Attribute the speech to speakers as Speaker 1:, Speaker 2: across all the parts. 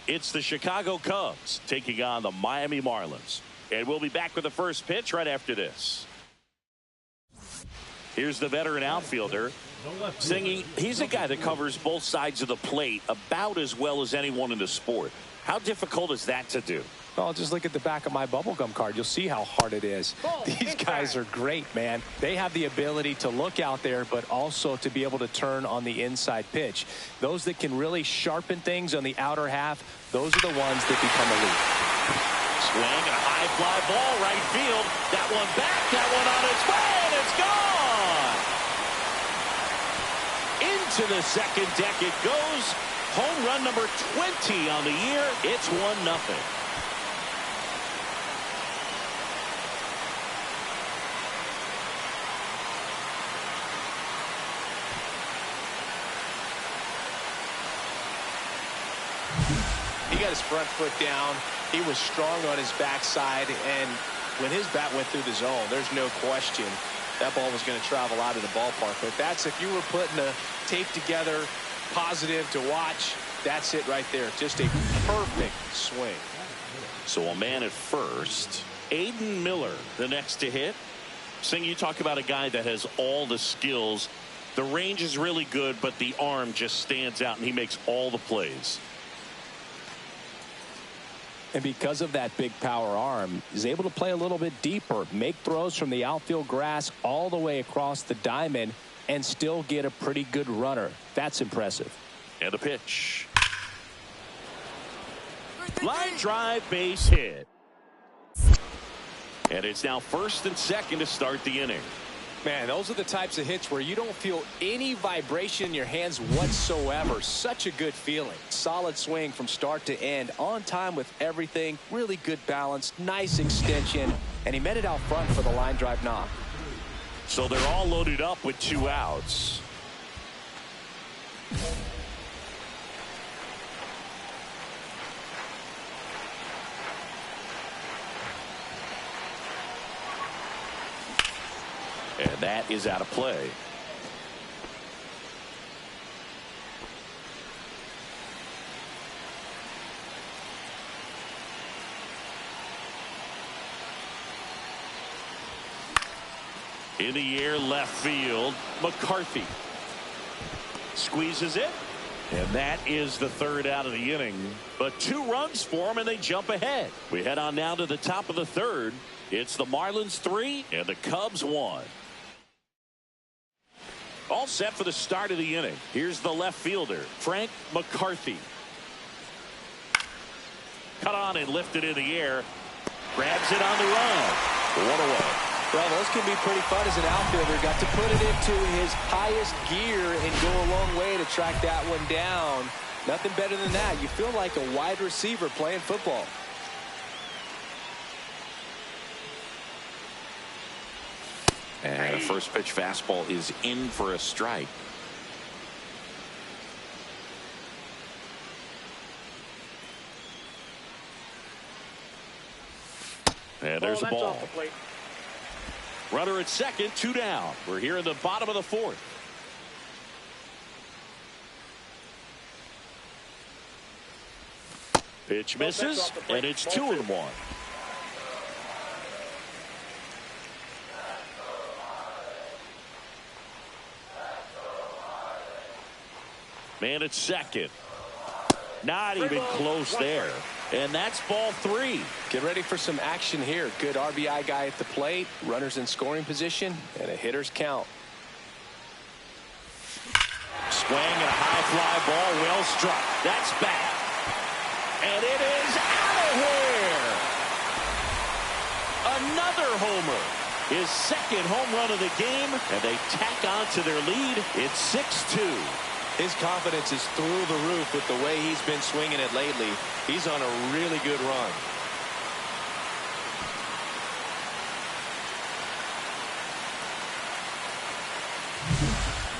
Speaker 1: It's the Chicago Cubs taking on the Miami Marlins. And we'll be back with the first pitch right after this. Here's the veteran outfielder. Singy, he's a guy that covers both sides of the plate about as well as anyone in the sport. How difficult is that to do?
Speaker 2: Well, just look at the back of my bubblegum card. You'll see how hard it is. These guys are great, man. They have the ability to look out there, but also to be able to turn on the inside pitch. Those that can really sharpen things on the outer half, those are the ones that become elite.
Speaker 1: Swing and a high fly ball right field. That one back, that one on its way, and it's gone. Into the second deck it goes. Home run number 20 on the year. It's 1-0.
Speaker 2: He got his front foot down. He was strong on his backside, and when his bat went through the zone, there's no question that ball was going to travel out of the ballpark. But that's, if you were putting a tape together, positive to watch, that's it right there. Just a perfect swing.
Speaker 1: So a man at first. Aiden Miller, the next to hit. Sing, you talk about a guy that has all the skills. The range is really good, but the arm just stands out, and he makes all the plays.
Speaker 2: And because of that big power arm, he's able to play a little bit deeper, make throws from the outfield grass all the way across the diamond, and still get a pretty good runner. That's impressive.
Speaker 1: And a pitch. Line drive, base hit. And it's now first and second to start the inning.
Speaker 2: Man, those are the types of hits where you don't feel any vibration in your hands whatsoever. Such a good feeling. Solid swing from start to end. On time with everything. Really good balance. Nice extension. And he met it out front for the line drive knock.
Speaker 1: So they're all loaded up with 2 outs. And that is out of play. In the air, left field, McCarthy squeezes it, and that is the third out of the inning. But 2 runs for him, and they jump ahead. We head on now to the top of the third. It's the Marlins 3 and the Cubs 1. All set for the start of the inning. Here's the left fielder, Frank McCarthy. Cut on and lifted in the air. Grabs it on the run. 1 away.
Speaker 2: Well, those can be pretty fun as an outfielder. Got to put it into his highest gear and go a long way to track that one down. Nothing better than that. You feel like a wide receiver playing football.
Speaker 1: And a first pitch fastball is in for a strike. And there's a ball. Runner at second, 2 down. We're here in the bottom of the 4th. Pitch misses, and it's 2-1. Man at second. Not even close there. And that's ball 3.
Speaker 2: Get ready for some action here. Good RBI guy at the plate. Runners in scoring position. And a hitter's count.
Speaker 1: Swing and a high fly ball. Well struck. That's back. And it is out of here. Another homer. His second home run of the game. And they tack on to their lead. It's 6-2.
Speaker 2: His confidence is through the roof with the way he's been swinging it lately. He's on a really good run.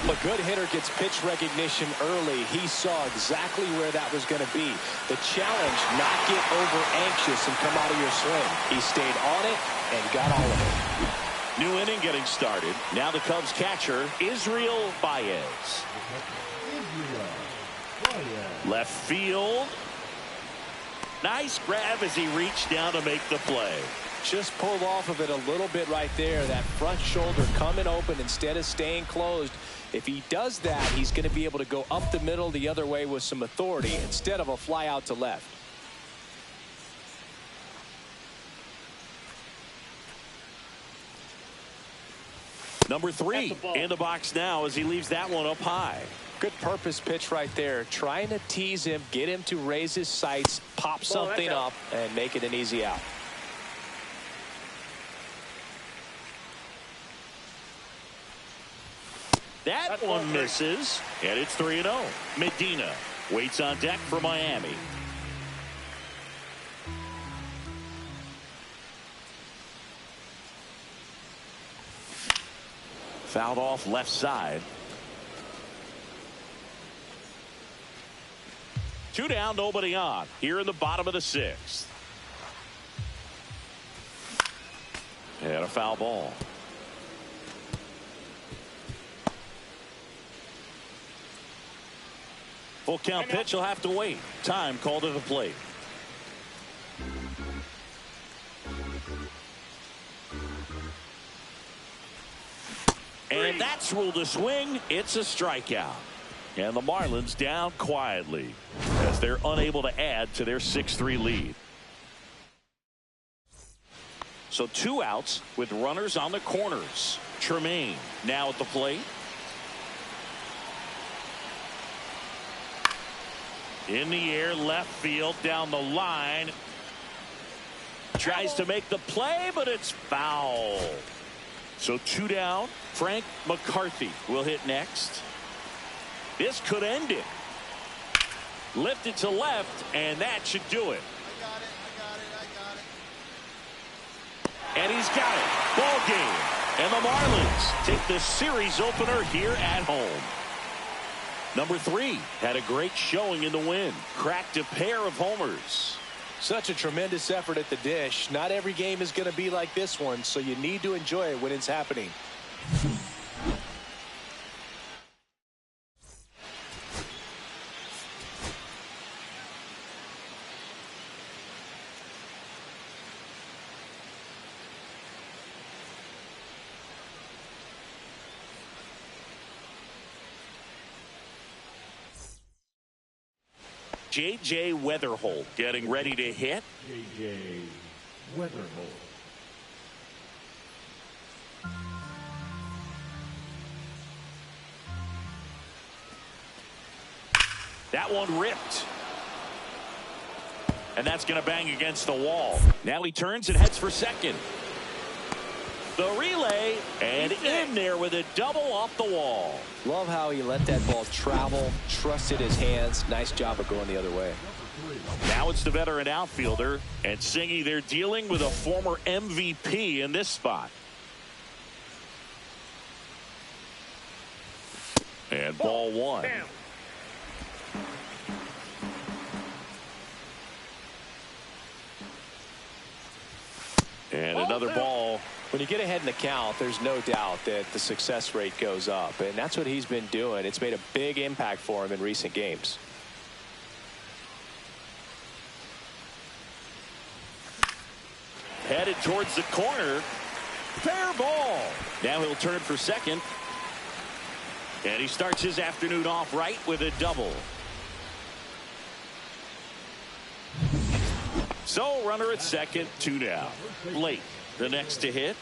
Speaker 2: A good hitter gets pitch recognition early. He saw exactly where that was going to be. The challenge, not get over anxious and come out of your swing. He stayed on it and got all of it.
Speaker 1: New inning getting started. Now the Cubs catcher, Israel Baez. Left field. Nice grab as he reached down to make the play.
Speaker 2: Just pulled off of it a little bit right there. That front shoulder coming open instead of staying closed. If he does that, he's going to be able to go up the middle the other way with some authority instead of a fly out to left.
Speaker 1: Number 3 in the box now as he leaves that one up high.
Speaker 2: Good purpose pitch right there. Trying to tease him, get him to raise his sights, pop something up, and make it an easy out.
Speaker 1: That one misses, and it's 3-0. Medina waits on deck for Miami. Fouled off left side. 2 down, nobody on. Here in the bottom of the 6th. And a foul ball. Full count pitch, he'll have to wait. Time called to the plate. And that's ruled a swing. It's a strikeout. And the Marlins down quietly as they're unable to add to their 6-3 lead. So 2 outs with runners on the corners. Tremaine now at the plate. In the air, left field, down the line. Tries to make the play, but it's foul. So 2 down. Frank McCarthy will hit next. This could end it. Lifted to left, and that should do it. And he's got it. Ball game. And the Marlins take the series opener here at home. Number 3 had a great showing in the win. Cracked a pair of homers.
Speaker 2: Such a tremendous effort at the dish. Not every game is going to be like this one, so you need to enjoy it when it's happening.
Speaker 1: J.J. Weatherholt getting ready to hit.
Speaker 3: J.J. Weatherholt.
Speaker 1: That one ripped. And that's going to bang against the wall. Now he turns and heads for second. The relay, and in there with a double off the wall.
Speaker 2: Love how he let that ball travel, trusted his hands. Nice job of going the other way.
Speaker 1: Now it's the veteran outfielder, and Singy, they're dealing with a former MVP in this spot. And ball 1. And another ball.
Speaker 2: When you get ahead in the count, there's no doubt that the success rate goes up, and that's what he's been doing. It's made a big impact for him in recent games.
Speaker 1: Headed towards the corner. Fair ball. Now he'll turn for second. And he starts his afternoon off right with a double. So runner at second, 2 down. Blake, the next to hit.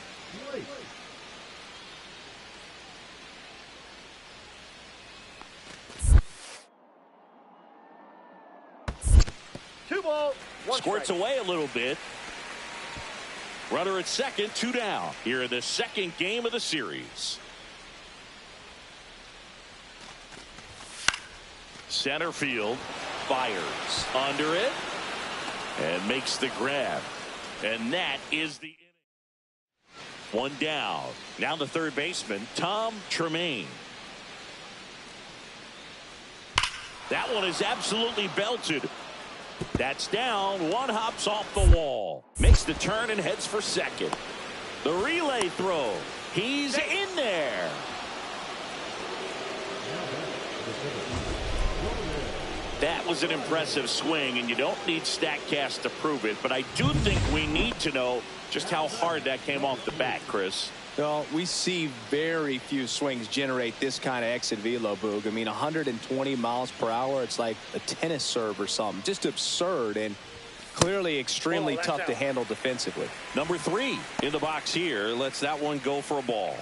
Speaker 1: Squirts away a little bit. Runner at second, 2 down. Here in the second game of the series. Center field fires under it and makes the grab. And that is the inning. 1 down. Now the third baseman, Tom Tremaine. That one is absolutely belted. That's down. 1 hops off the wall. Makes the turn and heads for second. The relay throw. He's in there. That was an impressive swing, and you don't need StatCast to prove it, but I do think we need to know just how hard that came off the bat, Chris.
Speaker 2: Well, we see very few swings generate this kind of exit velo, Boog. I mean, 120 miles per hour, it's like a tennis serve or something. Just absurd and clearly extremely tough to handle defensively.
Speaker 1: Number 3 in the box here lets that one go for a ball.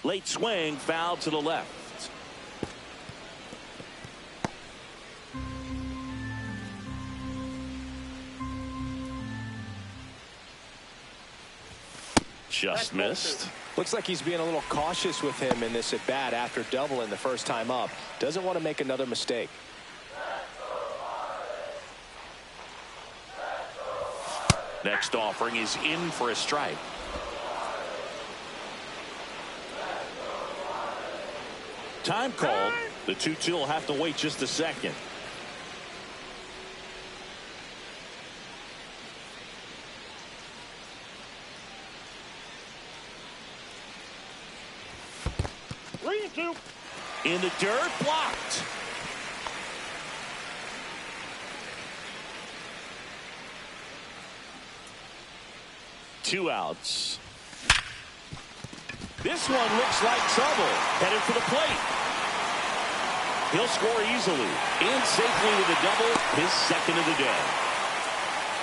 Speaker 1: Late swing, foul to the left. Just missed.
Speaker 2: Looks like he's being a little cautious with him in this at bat after doubling the first time up. Doesn't want to make another mistake.
Speaker 1: Next offering is in for a strike. Time called. The 2-2 will have to wait just a second. In the dirt, blocked. Two outs. This one looks like trouble. Headed for the plate. He'll score easily. In safely with a double, his second of the day.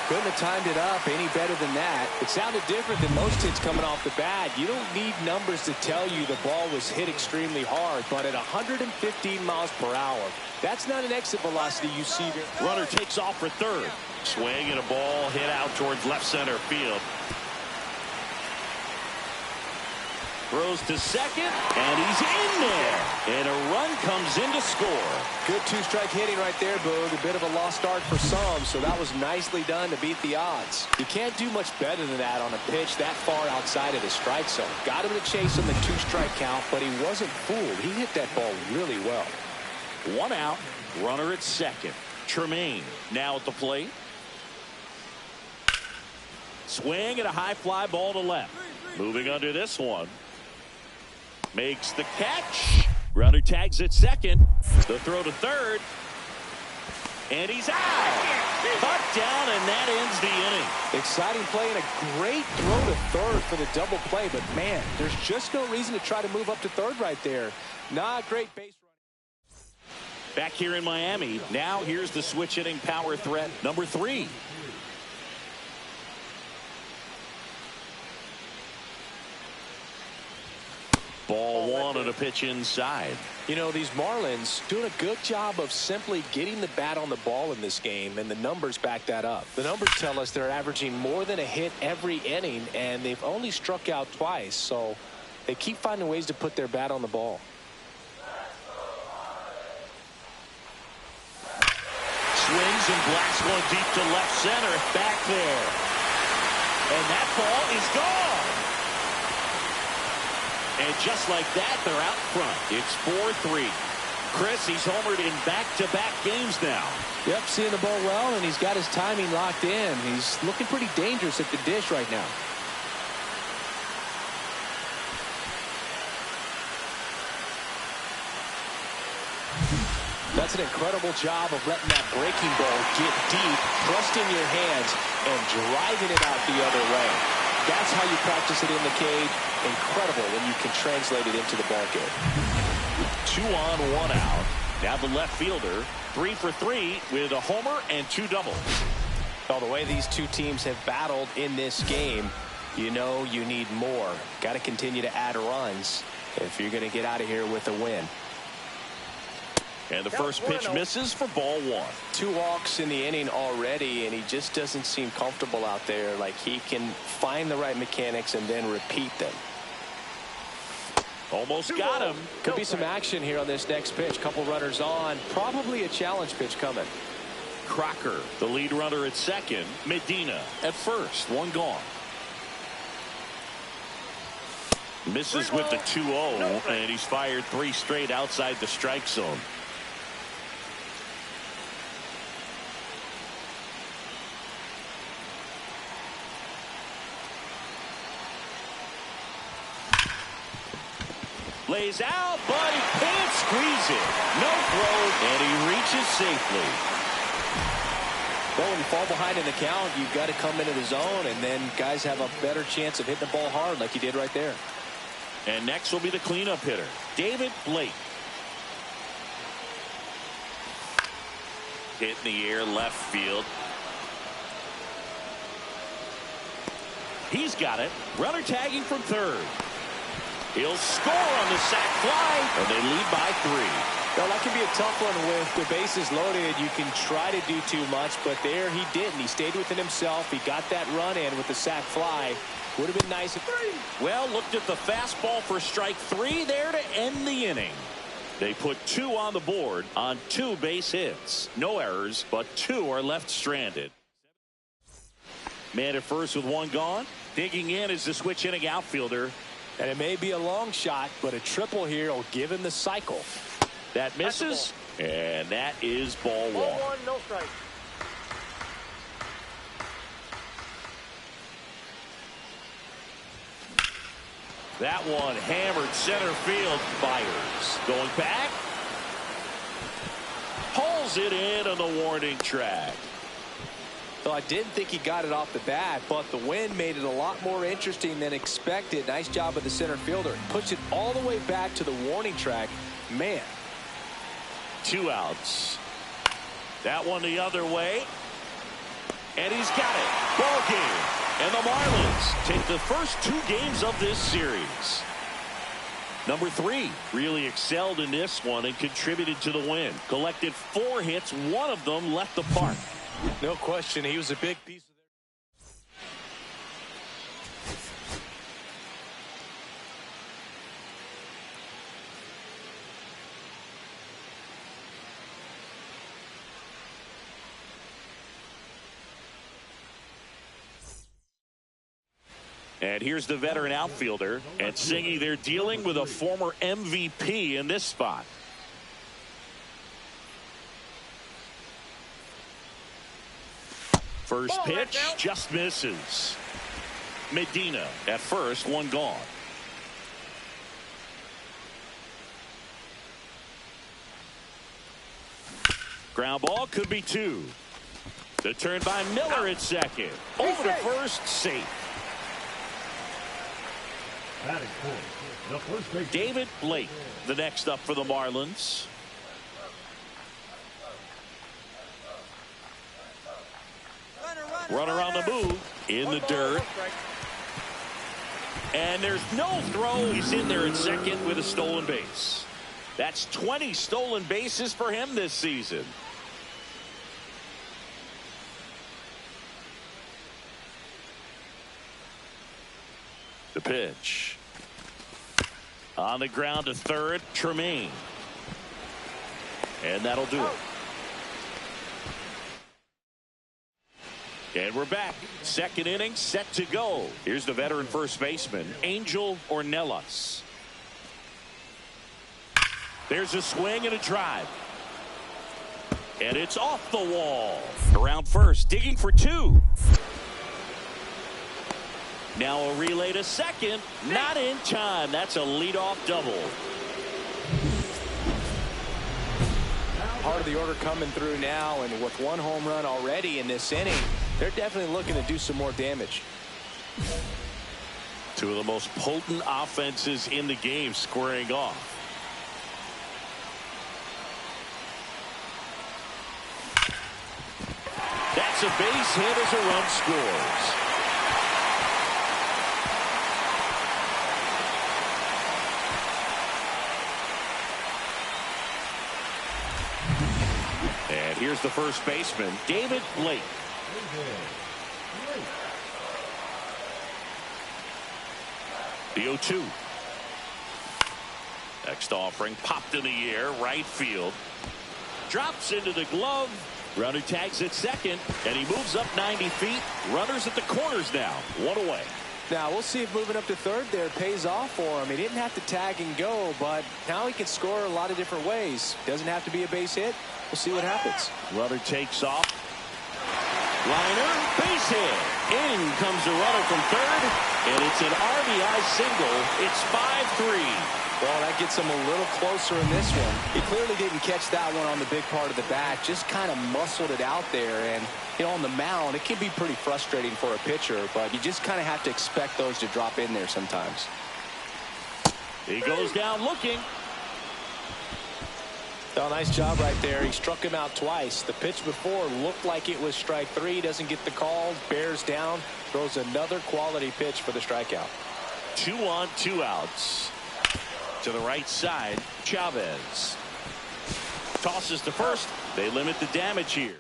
Speaker 2: Couldn't have timed it up any better than that. It sounded different than most hits coming off the bat. You don't need numbers to tell you the ball was hit extremely hard, but at 115 miles per hour, that's not an exit velocity you see there.
Speaker 1: Runner takes off for third. Swing and a ball hit out towards left center field. Throws to second, and he's in there. And a run comes in to score.
Speaker 2: Good two-strike hitting right there, Boog. A bit of a lost start for some, so that was nicely done to beat the odds. You can't do much better than that on a pitch that far outside of the strike zone. Got him to chase on the two-strike count, but he wasn't fooled. He hit that ball really well.
Speaker 1: One out, runner at second. Tremaine now at the plate. Swing and a high fly ball to left. Moving under this one. Makes the catch. Runner tags at second. The throw to third. And he's out. Cut down, and that ends the inning.
Speaker 2: Exciting play and a great throw to third for the double play. But, man, there's just no reason to try to move up to third right there. Not great base running.
Speaker 1: Back here in Miami. Now here's the switch hitting power threat number 3. Ball one and a pitch inside.
Speaker 2: You know, these Marlins doing a good job of simply getting the bat on the ball in this game, and the numbers back that up. The numbers tell us they're averaging more than a hit every inning, and they've only struck out twice, so they keep finding ways to put their bat on the ball.
Speaker 1: Swings and blasts one deep to left center. Back there. And that ball is gone. And just like that, they're out front. It's 4-3. Chris, he's homered in back-to-back games now.
Speaker 2: Yep, seeing the ball well, and he's got his timing locked in. He's looking pretty dangerous at the dish right now. That's an incredible job of letting that breaking ball get deep, thrusting your hands, and driving it out the other way. That's how you practice it in the cage. Incredible when you can translate it into the ball game.
Speaker 1: 2 on, 1 out. Now the left fielder, 3 for 3 with a homer and 2 doubles.
Speaker 2: Well, the way these two teams have battled in this game, you know you need more. Got to continue to add runs if you're going to get out of here with a win.
Speaker 1: And the first pitch misses for ball 1.
Speaker 2: 2 walks in the inning already, and he just doesn't seem comfortable out there. Like he can find the right mechanics and then repeat them.
Speaker 1: Almost got him.
Speaker 2: Could be some action here on this next pitch. Couple runners on. Probably a challenge pitch coming.
Speaker 1: Crocker, the lead runner at second. Medina at first. 1 gone. Misses with the 2-0, and he's fired 3 straight outside the strike zone. lays out, but he can't squeeze it. No throw, and he reaches safely.
Speaker 2: Well, when you fall behind in the count, you've got to come into the zone, and then guys have a better chance of hitting the ball hard like he did right there.
Speaker 1: And next will be the cleanup hitter, David Blake. Hit in the air, left field. He's got it. Runner tagging from third. He'll score on the sac fly, and they lead by 3.
Speaker 2: Well, that can be a tough one with the bases loaded. You can try to do too much, but there he didn't. He stayed within himself. He got that run in with the sac fly. Would have been nice.
Speaker 1: Well, looked at the fastball for strike 3 there to end the inning. They put 2 on the board on 2 base hits. No errors, but 2 are left stranded. Man at first with 1 gone. Digging in is the switch inning outfielder.
Speaker 2: And it may be a long shot, but a triple here will give him the cycle.
Speaker 1: That misses, and that is ball 1.
Speaker 4: Ball 1, no strike.
Speaker 1: That one hammered center field. Fires. Going back. Pulls it in on the warning track.
Speaker 2: So I didn't think he got it off the bat, but the wind made it a lot more interesting than expected. Nice job of the center fielder. Puts it all the way back to the warning track. Man.
Speaker 1: 2 outs. That one the other way. And he's got it. Ball game. And the Marlins take the first 2 games of this series. Number 3 really excelled in this one and contributed to the win. Collected 4 hits. 1 of them left the park.
Speaker 2: No question. He was a big piece of
Speaker 1: And here's the veteran outfielder. And Singy, they're dealing with a former MVP in this spot. First pitch just misses. Medina at first, 1 gone. Ground ball could be 2. The turn by Miller at second. Over to first, safe. David Blake, the next up for the Marlins. Runner on the move, in the dirt. And there's no throw. He's in there at second with a stolen base. That's 20 stolen bases for him this season. The pitch. On the ground to third, Tremaine. And that'll do it. And we're back. Second inning set to go. Here's the veteran first baseman, Angel Ornelas. There's a swing and a drive. And it's off the wall. Around first, digging for 2. Now a relay to second. Not in time. That's a leadoff double.
Speaker 2: Part of the order coming through now, and with 1 home run already in this inning, they're definitely looking to do some more damage.
Speaker 1: 2 of the most potent offenses in the game squaring off. That's a base hit as a run scores. And here's the first baseman, David Blake. The 0-2. Next offering popped in the air, right field. Drops into the glove. Runner tags at second, and he moves up 90 feet. Runners at the corners now. 1 away.
Speaker 2: Now we'll see if moving up to third there pays off for him. He didn't have to tag and go, but now he can score a lot of different ways. Doesn't have to be a base hit. We'll see what happens.
Speaker 1: Runner takes off. Liner, base hit. In comes the runner from third, and it's an RBI single. It's 5-3.
Speaker 2: Well, that gets him a little closer in this one. He clearly didn't catch that one on the big part of the bat, just kind of muscled it out there. And, you know, on the mound, it can be pretty frustrating for a pitcher, but you just kind of have to expect those to drop in there sometimes.
Speaker 1: He goes down looking.
Speaker 2: Oh, nice job right there. He struck him out twice. The pitch before looked like it was strike three. Doesn't get the call. Bears down. Throws another quality pitch for the strikeout.
Speaker 1: 2 on, 2 outs. To the right side, Chavez. Tosses to first. They limit the damage here.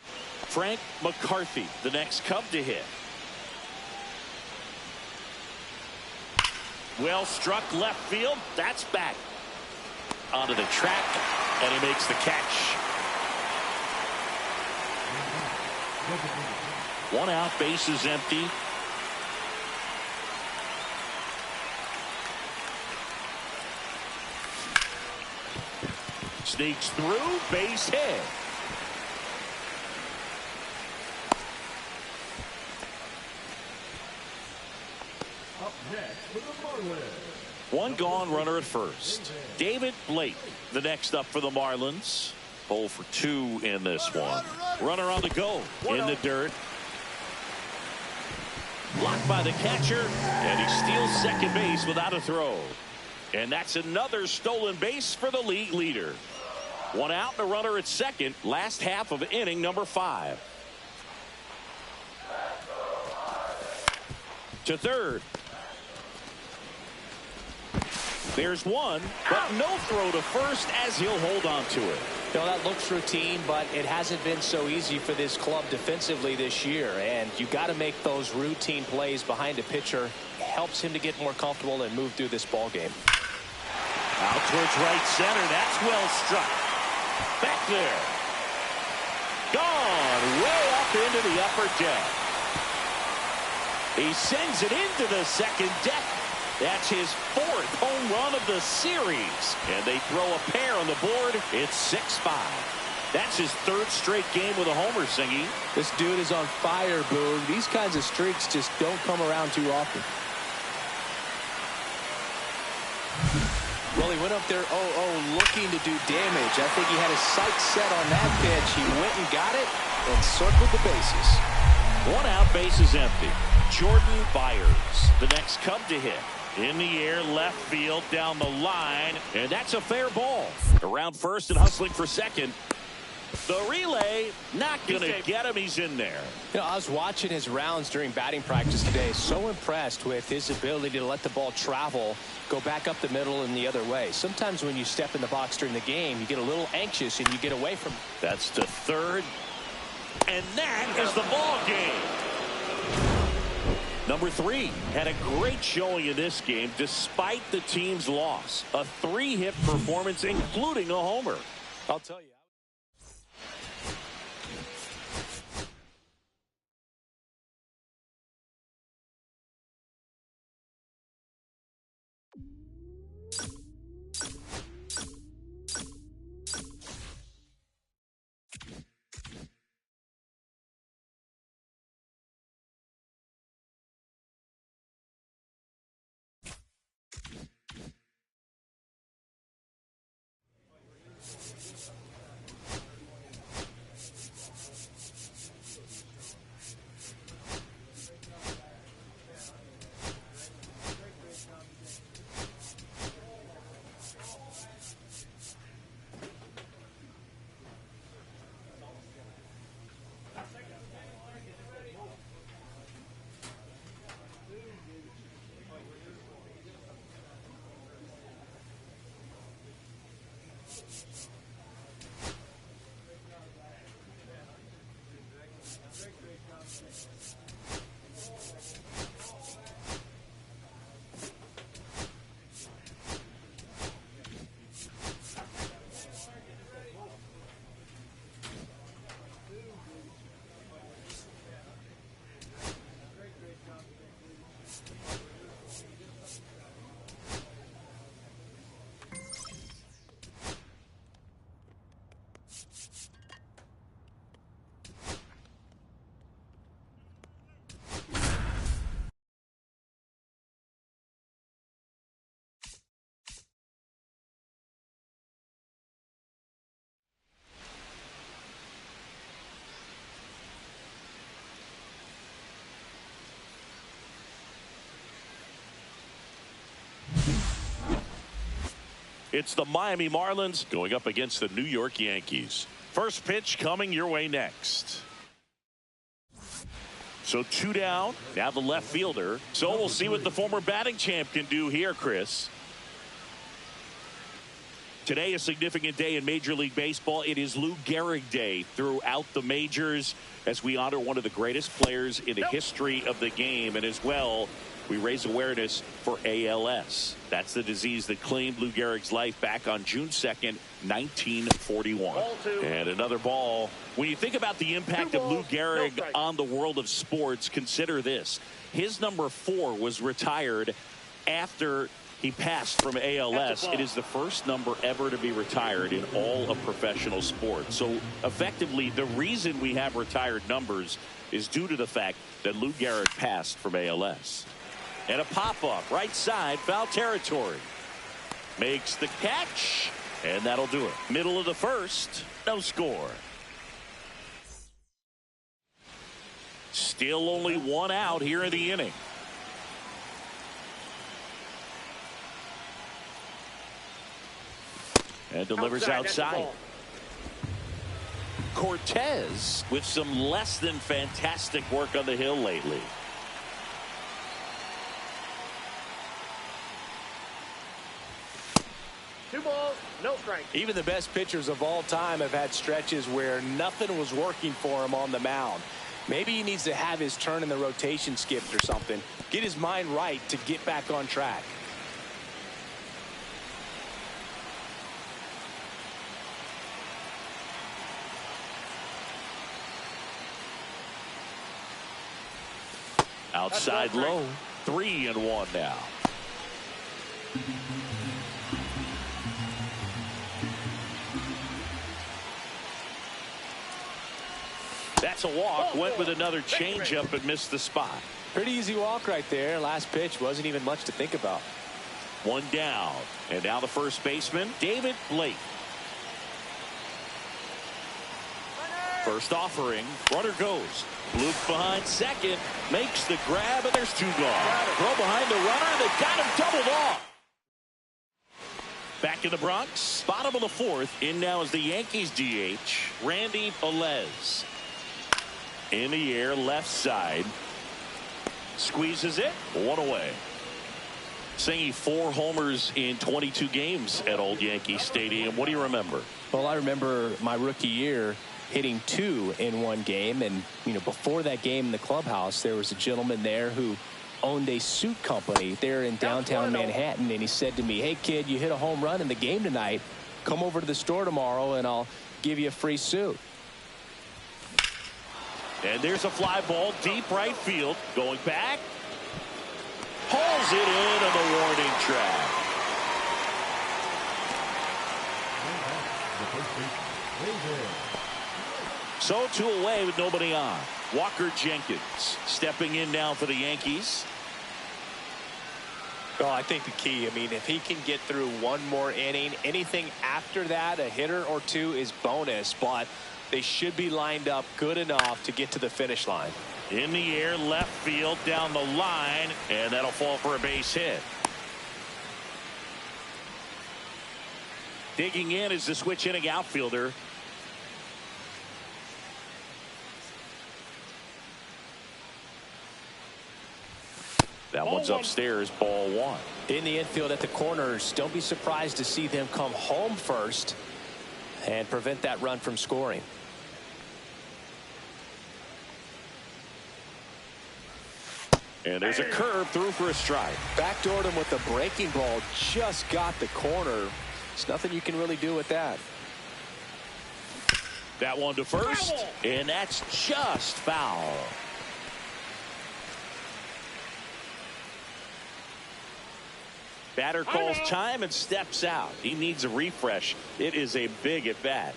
Speaker 1: Frank McCarthy, the next Cub to hit. Well struck left field. That's back. Onto the track, and he makes the catch. 1 out, bases empty. Sneaks through, base hit.
Speaker 3: Up next for the Marlins.
Speaker 1: 1 gone, runner at first. David Blake, the next up for the Marlins. 0 for 2 in this one. Runner on the go in the dirt. Blocked by the catcher, and he steals second base without a throw. And that's another stolen base for the league leader. 1 out and a runner at second. Last half of inning number 5. To third. There's 1, but no throw to first as he'll hold on to it.
Speaker 2: You know, that looks routine, but it hasn't been so easy for this club defensively this year. And you got to make those routine plays behind a pitcher. Helps him to get more comfortable and move through this ball game.
Speaker 1: Out towards right center. That's well struck. Back there. Gone way up into the upper deck. He sends it into the second deck. That's his 4th home run of the series. And they throw a pair on the board. It's 6-5. That's his 3rd straight game with a homer, Singy.
Speaker 2: This dude is on fire, Boone. These kinds of streaks just don't come around too often. Well, he went up there 0-0 looking to do damage. I think he had his sights set on that pitch. He went and got it and circled the bases.
Speaker 1: 1 out, bases empty. Jordan Byers, the next Cub to hit. In the air, left field, down the line, and that's a fair ball. Around first and hustling for second. The relay, not going to get him. He's in there.
Speaker 2: You know, I was watching his rounds during batting practice today. So impressed with his ability to let the ball travel, go back up the middle and the other way. Sometimes when you step in the box during the game, you get a little anxious and you get away from it.
Speaker 1: That's to third. And that is the ball game. Number 3 had a great showing in this game despite the team's loss. A 3-hit performance, including a homer.
Speaker 2: I'll tell you.
Speaker 1: It's the Miami Marlins going up against the New York Yankees. First pitch coming your way next. So 2 down. Now the left fielder. So we'll see what the former batting champ can do here, Chris. Today, a significant day in Major League Baseball. It is Lou Gehrig Day throughout the majors as we honor one of the greatest players in the history of the game. And as well, we raise awareness for ALS. That's the disease that claimed Lou Gehrig's life back on June 2nd, 1941. And another ball. When you think about the impact of Lou Gehrig on the world of sports, consider this. His number 4 was retired after he passed from ALS. It is the first number ever to be retired in all of professional sports. So effectively, the reason we have retired numbers is due to the fact that Lou Gehrig passed from ALS. And a pop-up right side, foul territory. Makes the catch, and that'll do it. Middle of the first, no score. Still only 1 out here in the inning. And delivers outside. Cortez with some less than fantastic work on the hill lately.
Speaker 4: Two balls, no strike.
Speaker 2: Even the best pitchers of all time have had stretches where nothing was working for him on the mound. Maybe he needs to have his turn in the rotation skipped or something. Get his mind right to get back on track.
Speaker 1: Outside low, 3-1 now. That's a walk. Went with another changeup and missed the spot.
Speaker 2: Pretty easy walk right there. Last pitch wasn't even much to think about.
Speaker 1: 1 down. And now the first baseman, David Blake. First offering. Runner goes. Luke behind second. Makes the grab, and there's 2 gone. Throw behind the runner. They got him doubled off. Back in the Bronx. Bottom of the 4th. In now is the Yankees DH, Randy Velez. In the air, left side. Squeezes it. 1 away. Singing 4 homers in 22 games at Old Yankee Stadium. What do you remember?
Speaker 2: Well, I remember my rookie year hitting 2 in 1 game. And, you know, before that game in the clubhouse, there was a gentleman there who owned a suit company there in downtown Manhattan. And he said to me, "Hey, kid, you hit a home run in the game tonight. Come over to the store tomorrow and I'll give you a free suit."
Speaker 1: And there's a fly ball deep right field. Going back. Hauls it in on the warning track. So 2 away with nobody on. Walker Jenkins stepping in now for the Yankees.
Speaker 2: Well, I think the key, I mean, if he can get through 1 more inning, anything after that, a hitter or 2 is bonus, but they should be lined up good enough to get to the finish line.
Speaker 1: In the air, left field, down the line, and that'll fall for a base hit. Digging in is the switch inning outfielder. That one's upstairs, ball 1.
Speaker 2: In the infield at the corners, don't be surprised to see them come home first and prevent that run from scoring.
Speaker 1: And there's a curve through for a strike.
Speaker 2: Backdoored him with the breaking ball, just got the corner. There's nothing you can really do with that.
Speaker 1: That one to first, and that's just foul. Batter calls time and steps out. He needs a refresh. It is a big at bat.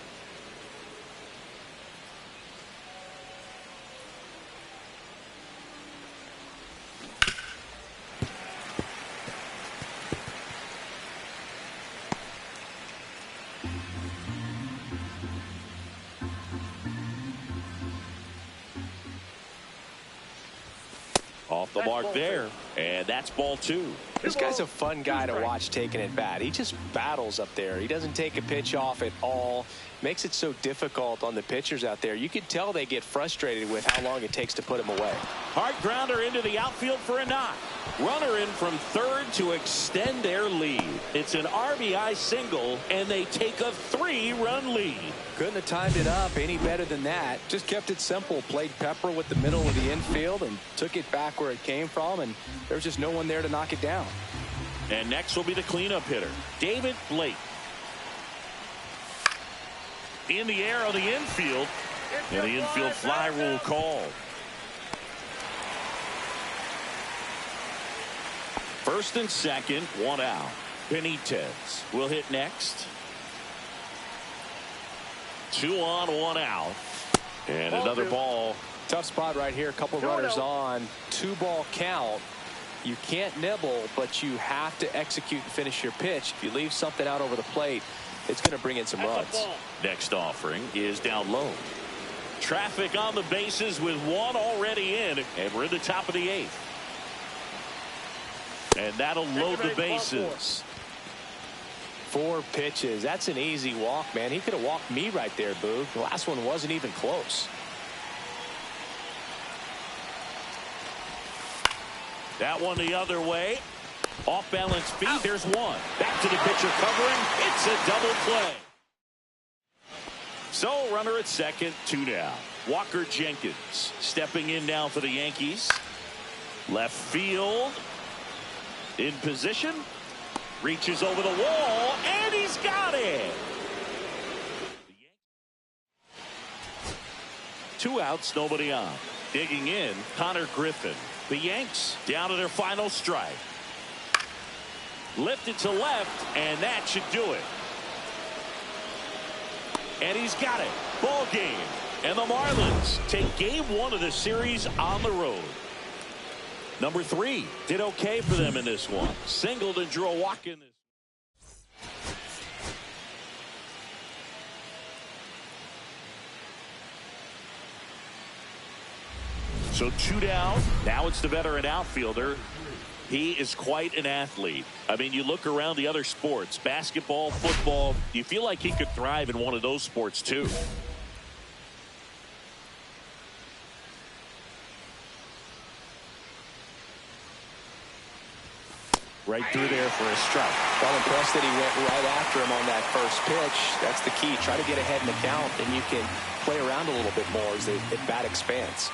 Speaker 1: Off the mark there, and that's ball 2.
Speaker 2: This guy's a fun guy to watch taking at bat. He just battles up there. He doesn't take a pitch off at all. Makes it so difficult on the pitchers out there. You can tell they get frustrated with how long it takes to put him away.
Speaker 1: Hard grounder into the outfield for a knock. Runner in from third to extend their lead. It's an RBI single, and they take a 3-run lead.
Speaker 2: Couldn't have timed it up any better than that. Just kept it simple. Played pepper with the middle of the infield and took it back where it came from, and there was just no one there to knock it down.
Speaker 1: And next will be the cleanup hitter, David Blake. In the air on the infield, and the infield fly rule called. First and second, 1 out. Benitez will hit next. 2 on, 1 out. And another ball.
Speaker 2: Tough spot right here. A couple runners on. 2-ball count. You can't nibble, but you have to execute and finish your pitch. If you leave something out over the plate, it's going to bring in some runs.
Speaker 1: Next offering is down low. Traffic on the bases with 1 already in, and we're in the top of the 8th. And that'll load the bases.
Speaker 2: 4 pitches. That's an easy walk, man. He could have walked me right there, Boog. The last one wasn't even close.
Speaker 1: That one the other way. Off balance feet. There's 1. Back to the pitcher covering. It's a double play. So runner at second, 2 down. Walker Jenkins stepping in now for the Yankees. Left field. In position. Reaches over the wall, and he's got it. 2 outs, nobody on. Digging in, Connor Griffin. The Yanks down to their final strike. Lifted to left, and that should do it. And he's got it. Ball game. And the Marlins take game 1 of the series on the road. Number 3 did okay for them in this one. Singled and drew a walk in this. So 2 down. Now it's the veteran outfielder. He is quite an athlete. I mean, you look around the other sports, basketball, football, you feel like he could thrive in one of those sports too. Right through there for a strike.
Speaker 2: Well, impressed that he went right after him on that first pitch. That's the key. Try to get ahead in the count, and you can play around a little bit more as the at-bat expands.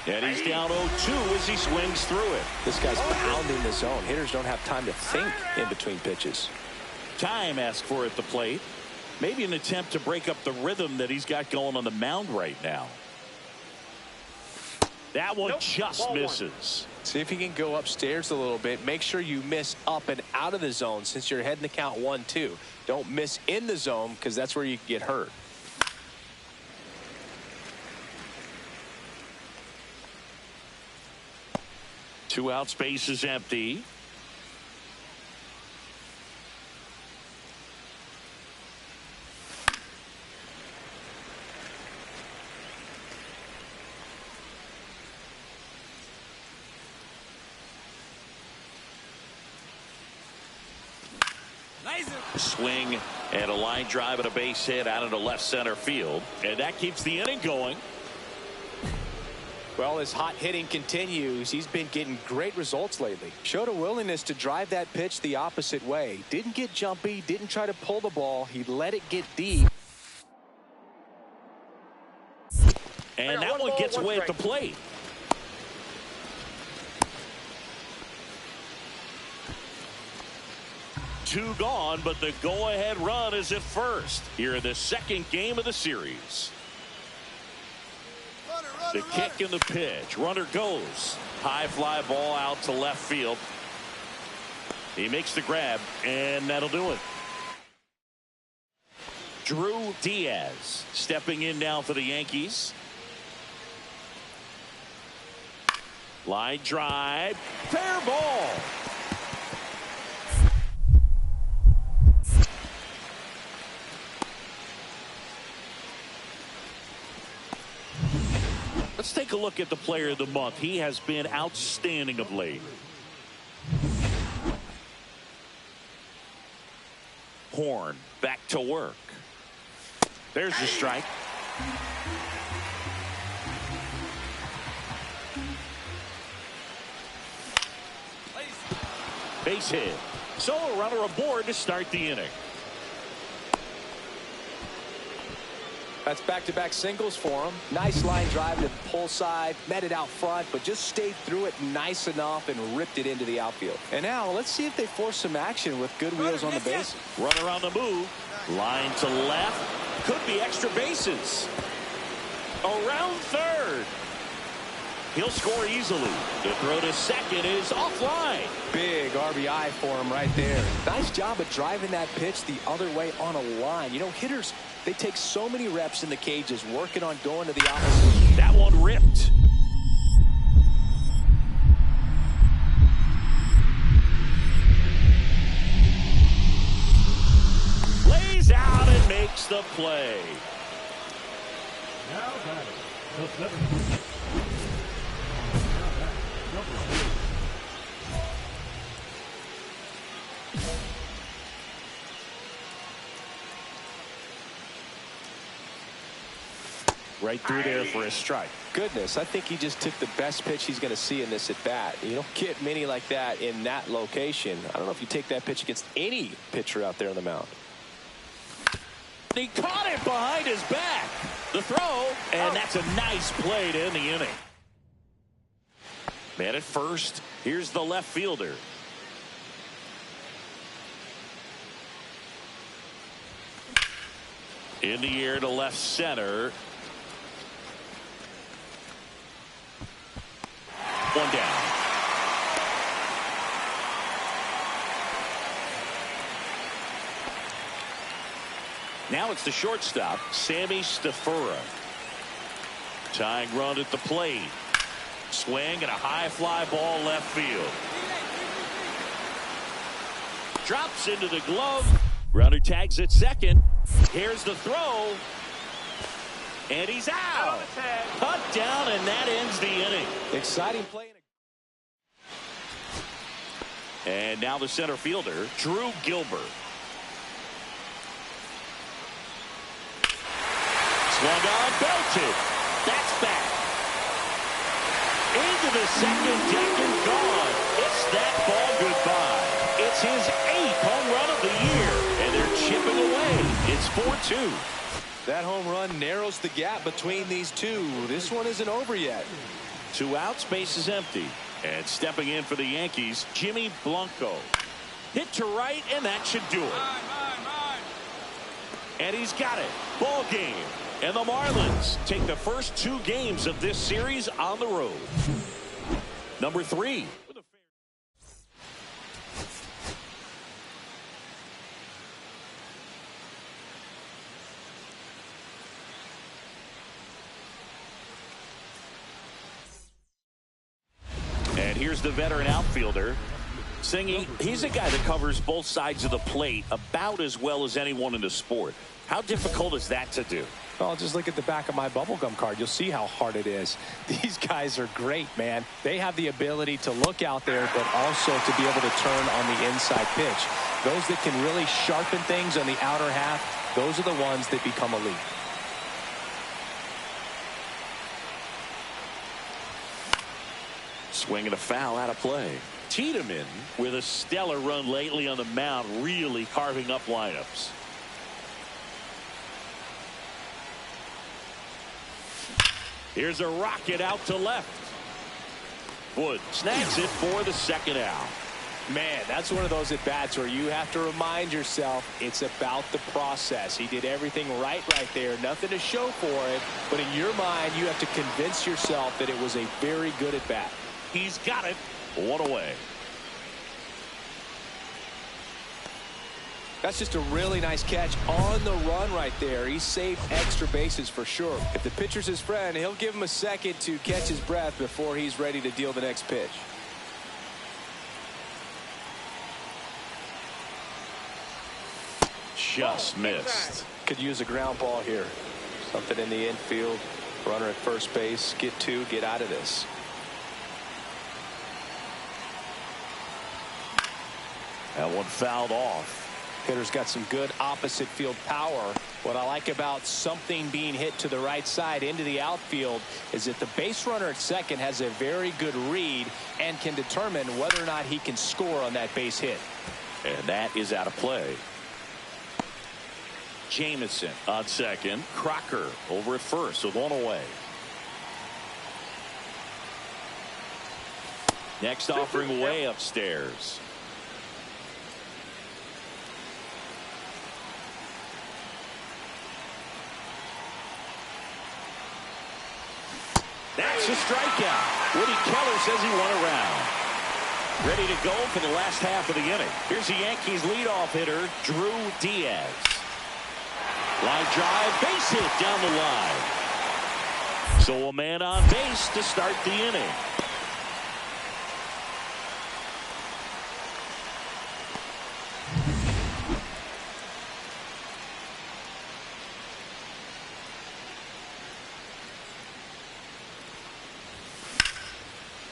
Speaker 1: And he's down 0-2 as he swings through it.
Speaker 2: This guy's pounding the zone. Hitters don't have time to think in between pitches.
Speaker 1: Time asked for at the plate. Maybe an attempt to break up the rhythm that he's got going on the mound right now. That one just misses.
Speaker 2: See if you can go upstairs a little bit. Make sure you miss up and out of the zone since you're heading the count 1-2. Don't miss in the zone because that's where you get hurt.
Speaker 1: Two out, space is empty. Swing and a line drive and a base hit out into left center field, and that keeps the inning going.
Speaker 2: Well, his hot hitting continues. He's been getting great results lately. Showed a willingness to drive that pitch the opposite way. Didn't get jumpy, didn't try to pull the ball. He let it get deep.
Speaker 1: And that one gets away at the plate. Two gone, but the go-ahead run is at first here in the second game of the series. The kick and the pitch. Runner goes. High fly ball out to left field. He makes the grab, and that'll do it. Drew Diaz stepping in now for the Yankees. Line drive. Fair ball. Let's take a look at the player of the month. He has been outstanding of late. horn. Back to work. There's the strike. Base hit. So a runner aboard to start the inning.
Speaker 2: That's back-to-back singles for him. Nice line drive to the pull side, met it out front, but just stayed through it nice enough and ripped it into the outfield. And now let's see if they force some action with good wheels on the bases.
Speaker 1: Runner on the move. Line to left. Could be extra bases. Around third. He'll score easily. The throw to second is offline.
Speaker 2: Big RBI for him right there. Nice job of driving that pitch the other way on a line. You know, hitters, they take so many reps in the cages working on going to the opposite.
Speaker 1: That one ripped. Lays out and makes the play.
Speaker 3: Now batting, the seventh.
Speaker 1: Right through there for a strike.
Speaker 2: Goodness, I think he just took the best pitch he's going to see in this at bat. You don't get many like that in that location. I don't know if you take that pitch against any pitcher out there on the mound.
Speaker 1: He caught it behind his back. The throw, and that's a nice play to end the inning. Man at first, here's the left fielder. In the air to left center. One down. Now it's the shortstop, Sammy Stafura. Tying run at the plate. Swing and a high fly ball left field. Drops into the glove. Runner tags at second. Here's the throw. And he's out. Cut down, and that ends the inning.
Speaker 2: Exciting play.
Speaker 1: And now the center fielder, Drew Gilbert. Swung on, belted. That's back. Into the second deck and gone. It's that ball goodbye. It's his 8th home run of the year, and they're chipping away. It's 4-2.
Speaker 2: That home run narrows the gap between these two. This one isn't over yet.
Speaker 1: 2 outs, base is empty. And stepping in for the Yankees, Jimmy Blanco. Hit to right, and that should do it. And he's got it. Ball game. And the Marlins take the first 2 games of this series on the road. Number 3. And here's the veteran outfielder. Singy, he's a guy that covers both sides of the plate about as well as anyone in the sport. How difficult is that to do?
Speaker 2: Well, just look at the back of my bubblegum card. You'll see how hard it is. These guys are great, man. They have the ability to look out there, but also to be able to turn on the inside pitch. Those that can really sharpen things on the outer half, those are the ones that become elite.
Speaker 1: Swing and a foul out of play. Tiedemann with a stellar run lately on the mound, really carving up lineups. Here's a rocket out to left. Wood snags it for the second out.
Speaker 2: Man, that's one of those at-bats where you have to remind yourself it's about the process. He did everything right there. Nothing to show for it. But in your mind, you have to convince yourself that it was a very good at-bat.
Speaker 1: He's got it. 1 away.
Speaker 2: That's just a really nice catch on the run right there. He saved extra bases for sure. If the pitcher's his friend, he'll give him a second to catch his breath before he's ready to deal the next pitch.
Speaker 1: Just missed.
Speaker 2: Could use a ground ball here. Something in the infield. Runner at first base. Get 2, get out of this.
Speaker 1: That one fouled off.
Speaker 2: Hitter's got some good opposite field power. What I like about something being hit to the right side into the outfield is that the base runner at second has a very good read and can determine whether or not he can score on that base hit.
Speaker 1: And that is out of play. Jamison on second. Crocker over at first with one away. Next offering way upstairs. That's a strikeout. Woody Keller says he won a round. Ready to go for the last half of the inning. Here's the Yankees leadoff hitter, Drew Diaz. Line drive, base hit down the line. So a man on base to start the inning.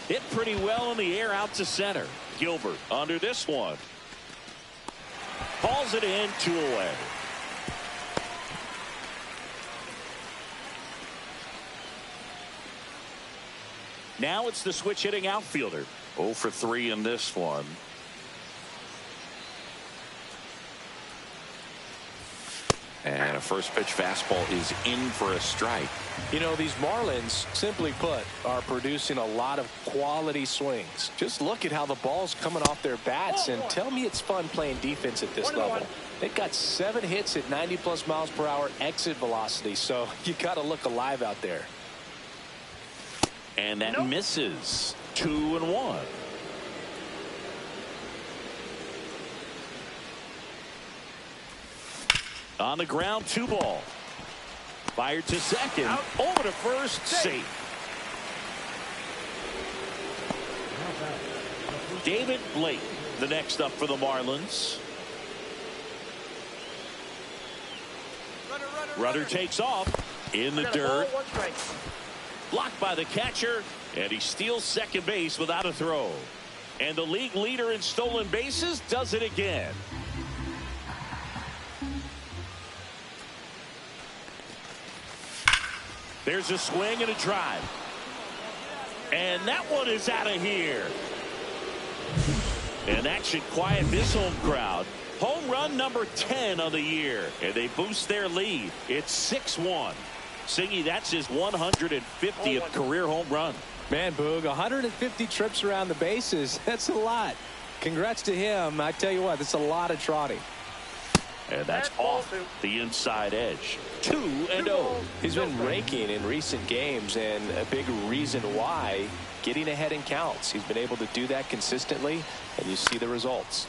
Speaker 1: Hit pretty well in the air out to center. Gilbert under this one. Calls it in, 2 away. Now it's the switch hitting outfielder. 0 for 3 in this one. And a first pitch fastball is in for a strike.
Speaker 2: You know, these Marlins, simply put, are producing a lot of quality swings. Just look at how the ball's coming off their bats and tell me it's fun playing defense at this level. They've got 7 hits at 90+ miles per hour exit velocity, so you got to look alive out there.
Speaker 1: And that misses. 2-1. On the ground, 2 ball. Fired to second. Out. Over to first. Safe. David Blake, the next up for the Marlins. Runner takes off in the dirt. Blocked by the catcher, and he steals second base without a throw. And the league leader in stolen bases does it again. There's a swing and a drive. And that one is out of here. And that should quiet this home crowd. Home run number 10 of the year. And they boost their lead. It's 6-1. Singy, that's his 150th career home run.
Speaker 2: Man, Boog, 150 trips around the bases. That's a lot. Congrats to him. I tell you what, that's a lot of trotting.
Speaker 1: And that's off the inside edge. 2-0.
Speaker 2: He's been raking in recent games, and a big reason why, getting ahead in counts. He's been able to do that consistently, and you see the results.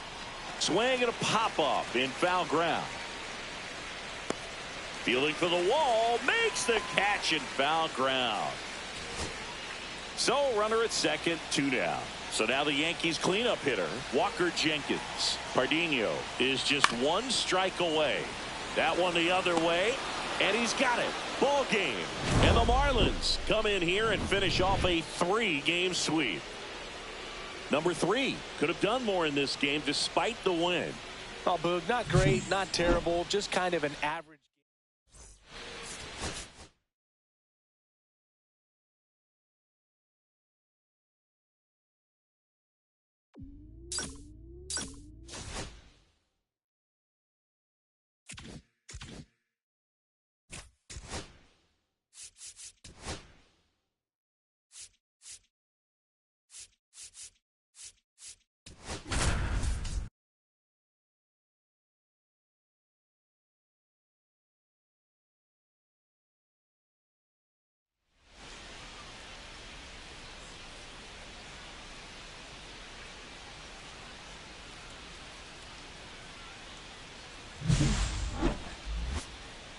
Speaker 1: Swing and a pop-up in foul ground. Fielding for the wall, makes the catch in foul ground. So runner at second, 2 down. So now the Yankees cleanup hitter, Walker Jenkins. Pardinho is just 1 strike away. That one the other way, and he's got it. Ball game. And the Marlins come in here and finish off a 3-game sweep. Number 3 could have done more in this game despite the win.
Speaker 2: Oh, Boog, not great, not terrible, just kind of an average.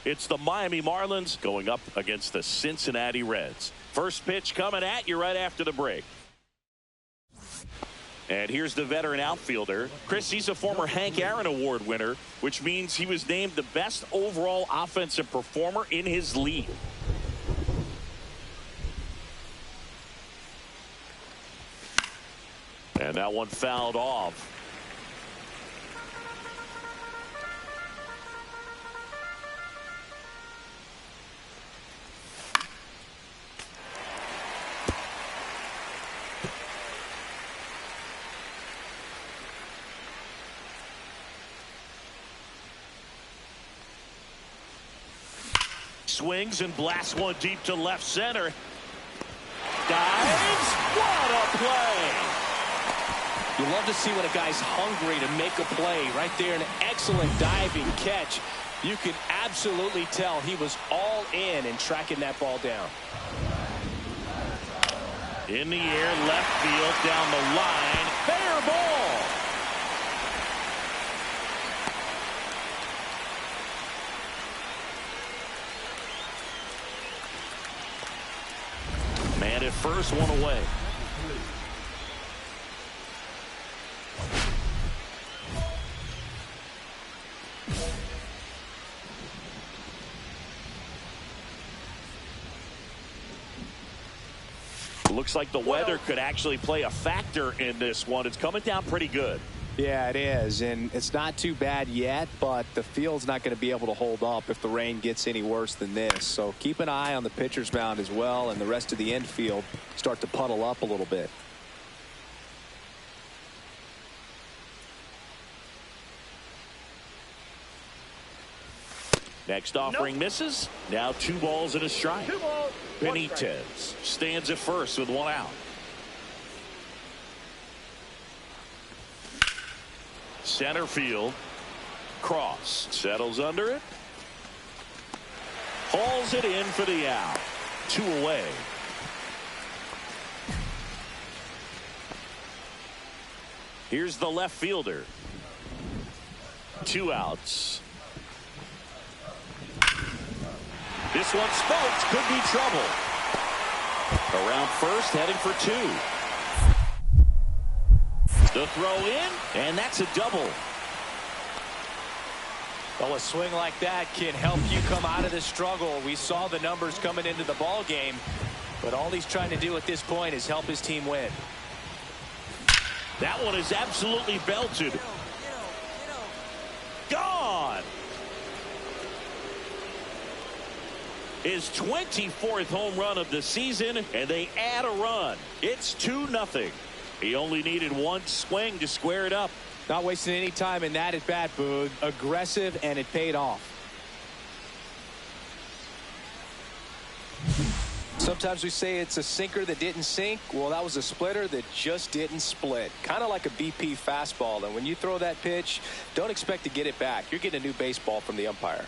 Speaker 1: It's the Miami Marlins going up against the Cincinnati Reds. First pitch coming at you right after the break. And here's the veteran outfielder. Chris, he's a former Hank Aaron Award winner, which means he was named the best overall offensive performer in his league. And that one fouled off. Swings and blasts one deep to left center. Dives. What a play.
Speaker 2: You love to see when a guy's hungry to make a play. Right there, an excellent diving catch. You can absolutely tell he was all in tracking that ball down.
Speaker 1: In the air, left field, down the line. Fair ball. Man at first, one away. Looks like the weather could actually play a factor in this one. It's coming down pretty good.
Speaker 2: Yeah, it is, and it's not too bad yet, but the field's not going to be able to hold up if the rain gets any worse than this. So keep an eye on the pitcher's mound as well, and the rest of the infield start to puddle up a little bit.
Speaker 1: Next offering misses. Now 2 balls and a strike.
Speaker 4: 2 balls.
Speaker 1: Benitez stands at first with 1 out. Center field. Cross settles under it. Hauls it in for the out. 2 away. Here's the left fielder. 2 outs. This one spokes, could be trouble. Around first, heading for 2. The throw in, and that's a double.
Speaker 2: Well, a swing like that can help you come out of this struggle. We saw the numbers coming into the ball game, but all he's trying to do at this point is help his team win.
Speaker 1: That one is absolutely belted. Gone. His 24th home run of the season, and they add a run. It's 2-0. He only needed 1 swing to square it up.
Speaker 2: Not wasting any time in that at bat, Boog. Aggressive, and it paid off. Sometimes we say it's a sinker that didn't sink. Well, that was a splitter that just didn't split. Kind of like a BP fastball. And when you throw that pitch, don't expect to get it back. You're getting a new baseball from the umpire.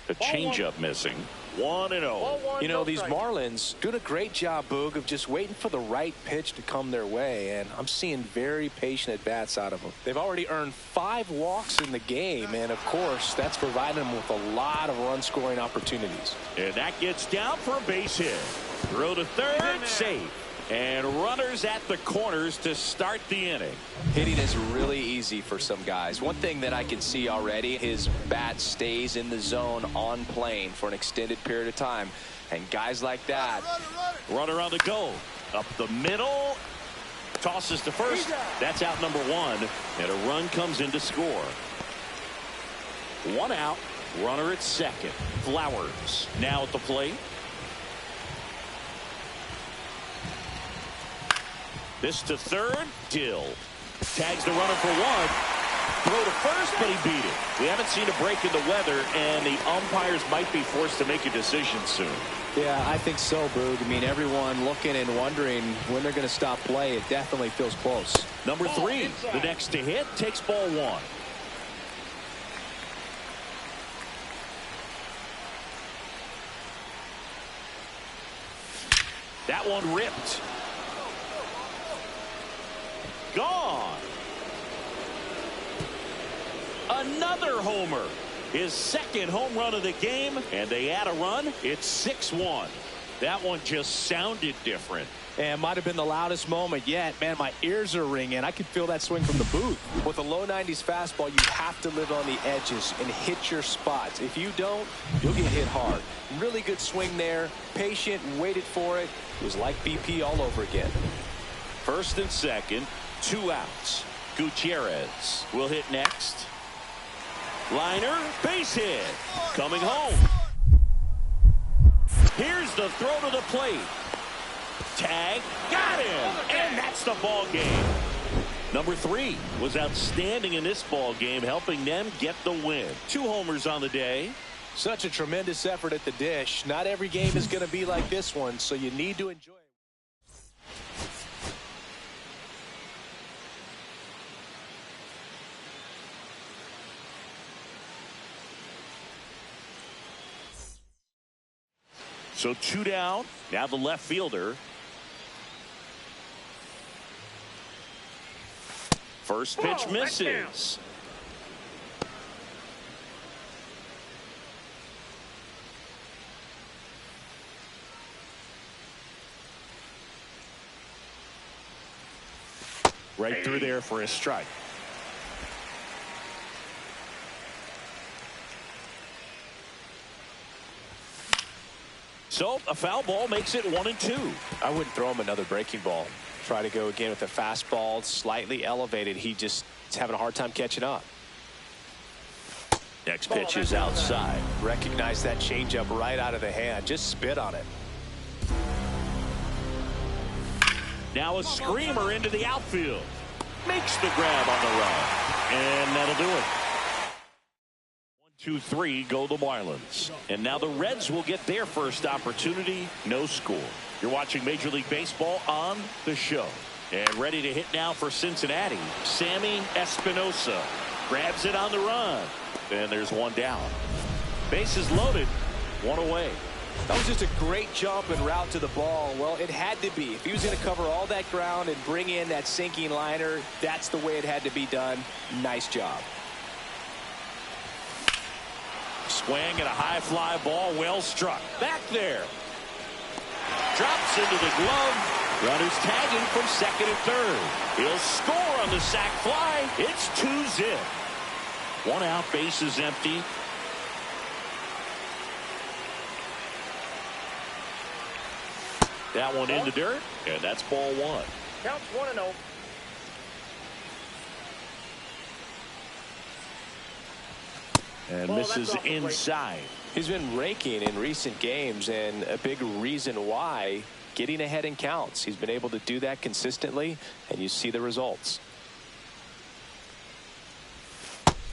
Speaker 1: The changeup missing. 1-0.
Speaker 2: You know, these Marlins doing a great job, Boog, of just waiting for the right pitch to come their way, and I'm seeing very patient at-bats out of them. They've already earned 5 walks in the game, and of course, that's providing them with a lot of run-scoring opportunities.
Speaker 1: And that gets down for a base hit. Throw to third, safe. And runners at the corners to start the inning.
Speaker 2: Hitting is really easy for some guys. One thing that I can see already, his bat stays in the zone on plane for an extended period of time. And guys like that.
Speaker 1: Runner on the go. Up the middle. Tosses to first. That's out number 1. And a run comes in to score. 1 out. Runner at second. Flowers now at the plate. This to third. Dill tags the runner for 1. Throw to first, but he beat it. We haven't seen a break in the weather, and the umpires might be forced to make a decision soon.
Speaker 2: Yeah, I think so, Boog. I mean, everyone looking and wondering when they're going to stop play. It definitely feels close.
Speaker 1: Number 3, the next to hit, takes ball 1. That one ripped. Gone. Another homer. His second home run of the game, and they add a run. It's 6-1. That one just sounded different.
Speaker 2: And might have been the loudest moment yet. Man, my ears are ringing. I could feel that swing from the booth. With a low 90s fastball, you have to live on the edges and hit your spots. If you don't, you'll get hit hard. Really good swing there. Patient, waited for it. It was like BP all over again.
Speaker 1: First and second, 2 outs. Gutierrez will hit next. Liner, base hit. Coming home. Here's the throw to the plate. Tag, got him, and that's the ball game. Number 3 was outstanding in this ball game, helping them get the win. 2 homers on the day.
Speaker 2: Such a tremendous effort at the dish. Not every game is going to be like this one, so you need to enjoy it.
Speaker 1: So 2 down. Now the left fielder. First pitch misses. Right through there for a strike. So a foul ball makes it 1-2.
Speaker 2: I wouldn't throw him another breaking ball. Try to go again with the fastball, slightly elevated. He just is having a hard time catching up.
Speaker 1: Next pitch is outside.
Speaker 2: Recognize that changeup right out of the hand. Just spit on it.
Speaker 1: Now a screamer into the outfield. Makes the grab on the run. And that'll do it. 1, 2, 3 go the Marlins. And now the Reds will get their first opportunity. No score. You're watching Major League Baseball on the show. And ready to hit now for Cincinnati. Sammy Espinosa grabs it on the run. And there's 1 down. Bases loaded. 1 away.
Speaker 2: That was just a great jump and route to the ball. Well, it had to be. If he was going to cover all that ground and bring in that sinking liner, that's the way it had to be done. Nice job.
Speaker 1: Swing at a high fly ball, well struck. Back there. Drops into the glove. Runners tagging from second and third. He'll score on the sac fly. It's 2-zip. 1 out, base is empty. That one in the dirt, and that's ball 1.
Speaker 4: Counts 1-0.
Speaker 1: And misses inside.
Speaker 2: He's been raking in recent games, and a big reason why, getting ahead in counts. He's been able to do that consistently, and you see the results.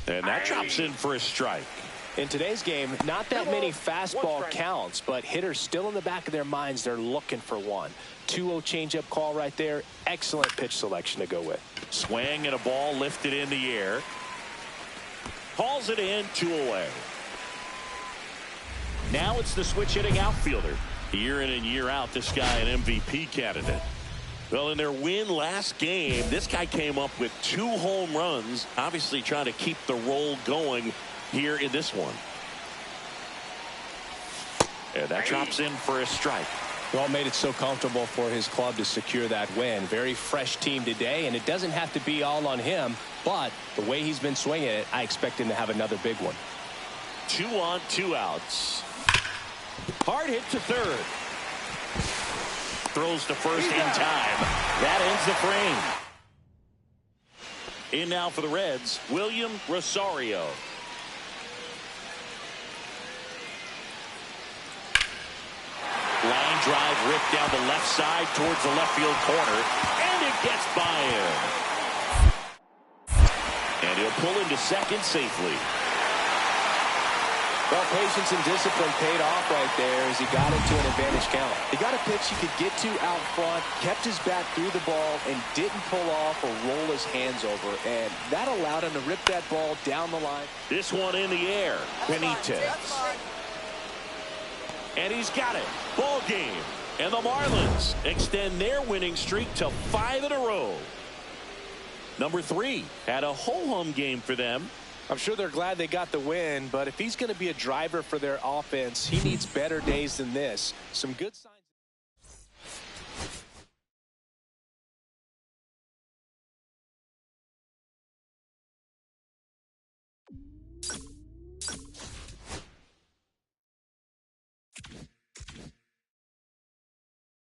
Speaker 1: And that drops in for a strike.
Speaker 2: In today's game, not that many fastball counts, but hitters still in the back of their minds, they're looking for one. 2-0 changeup call right there. Excellent pitch selection to go with.
Speaker 1: Swing and a ball lifted in the air. Calls it in, 2 away. Now it's the switch hitting outfielder. Year in and year out, this guy an MVP candidate. Well, in their win last game, this guy came up with 2 home runs, obviously trying to keep the roll going here in this one. And that drops in for a strike.
Speaker 2: Well, made it so comfortable for his club to secure that win. Very fresh team today, and it doesn't have to be all on him, but the way he's been swinging it, I expect him to have another big one.
Speaker 1: 2 on, 2 outs. Hard hit to third. Throws to first in time. That ends the frame. In now for the Reds, William Rosario. Line drive ripped down the left side towards the left field corner, and it gets by him. And he'll pull into second safely.
Speaker 2: Well, patience and discipline paid off right there as he got into an advantage count. He got a pitch he could get to out front, kept his bat through the ball, and didn't pull off or roll his hands over. And that allowed him to rip that ball down the line.
Speaker 1: This one in the air. Benitez. And he's got it. Ball game. And the Marlins extend their winning streak to 5 in a row. Number 3 had a ho-hum game for them.
Speaker 2: I'm sure they're glad they got the win, but if he's going to be a driver for their offense, he needs better days than this. Some good signs.